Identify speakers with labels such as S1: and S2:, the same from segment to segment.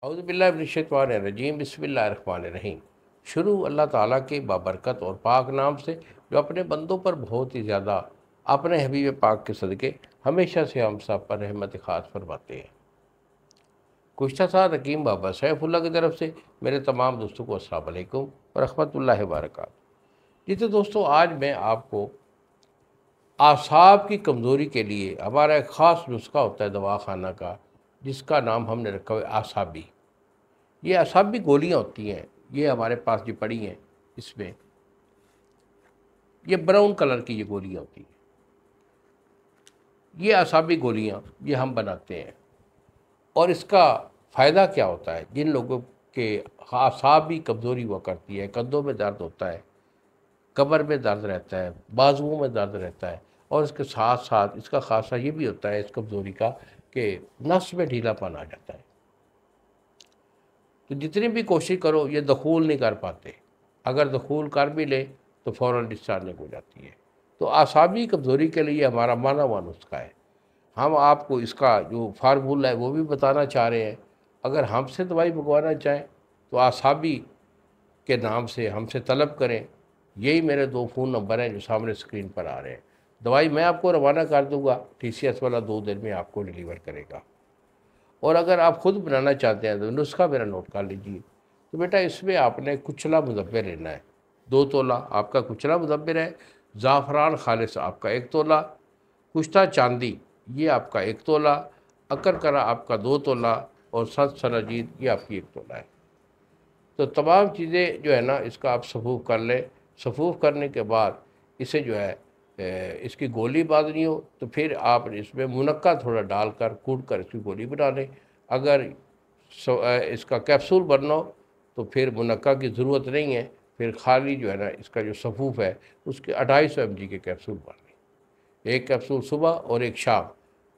S1: औज़ुबिल्लाहिमिनश्शैतानिर्रजीम बिस्मिल्लाहिर्रहमानिर्रहीम। शुरू अल्लाह ताला के बाबरकत और पाक नाम से जो अपने बंदों पर बहुत ही ज़्यादा अपने हबीब पाक के सदक़े हमेशा से हम सब पर रहमत ख़ास फरमाते हैं। गुज़श्ता साल हकीम बाबा सैफुल्लाह की तरफ से मेरे तमाम दोस्तों को अस्सलाम वालेकुम व रहमतुल्लाहि व बरकातहू। जी तो दोस्तों, आज मैं आपको आसाब की कमज़ोरी के लिए हमारा एक ख़ास नुस्खा होता है दवा खाना का, जिसका नाम हमने रखा हुआ है आसाबी। ये आसाबी गोलियां होती हैं, ये हमारे पास जो पड़ी हैं, इसमें ये ब्राउन कलर की ये गोलियां होती हैं। ये आसाबी गोलियां ये हम बनाते हैं। और इसका फ़ायदा क्या होता है? जिन लोगों के आसाबी कमज़ोरी हुआ करती है, कंधों में दर्द होता है, कमर में दर्द रहता है, बाजुओं में दर्द रहता है, और इसके साथ साथ इसका ख़ासा ये भी होता है इस कमज़ोरी का कि नस में ढीलापन आ जाता है। तो जितनी भी कोशिश करो ये दखूल नहीं कर पाते, अगर दखूल कर भी ले तो फ़ौरन डिस्चार्जिंग हो जाती है। तो आसाबी कमज़ोरी के लिए हमारा माना हुआ नुस्खा है। हम आपको इसका जो फार्मूला है वो भी बताना चाह रहे हैं। अगर हमसे दवाई मंगवाना चाहें तो आसाबी के नाम से हमसे तलब करें। यही मेरे 2 फ़ोन नंबर हैं जो सामने स्क्रीन पर आ रहे हैं। दवाई मैं आपको रवाना कर दूँगा, TCS वाला 2 दिन में आपको डिलीवर करेगा। और अगर आप ख़ुद बनाना चाहते हैं तो नुस्खा मेरा नोट कर लीजिए। तो बेटा, इसमें आपने कुचला मुदब्बिर लेना है, 2 तोला आपका कुचला मुदब्बिर है। ज़ाफ़रान खालिस आपका 1 तोला, कुश्ता चांदी ये आपका 1 तोला, अकरकरा आपका 2 तोला, और सत सनाजीद ये आपकी 1 तोला है। तो तमाम चीज़ें जो है ना, इसका आप सफ़ूफ़ कर लें। सफ़ूफ़ करने के बाद इसे जो है इसकी गोली बांधनी हो तो फिर आप इसमें मुनक्का थोड़ा डालकर कूट कर इसकी गोली बना लें। अगर इसका कैप्सूल बनना हो तो फिर मुनक्का की ज़रूरत नहीं है, फिर खाली जो है ना इसका जो सफ़ूफ़ है उसके 250 mg के कैप्सूल बन लें। 1 कैप्सूल सुबह और 1 शाम।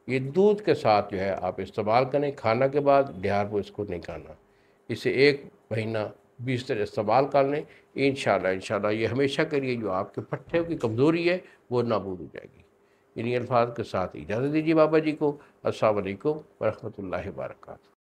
S1: ये दूध के साथ जो है आप इस्तेमाल करें। खाना के बाद बिहार को इसको नहीं खाना। इसे 1 महीना 20 दिन इस्तेमाल कर लें। इंशाल्लाह ये हमेशा के लिए जो आपके पट्ठे की कमज़ोरी है वो नाबूद हो जाएगी। इन्हीं अल्फाज के साथ इजाज़त दीजिए बाबा जी को। अस्सलाम वालेकुम व रहमतुल्लाहि व बरकातहू।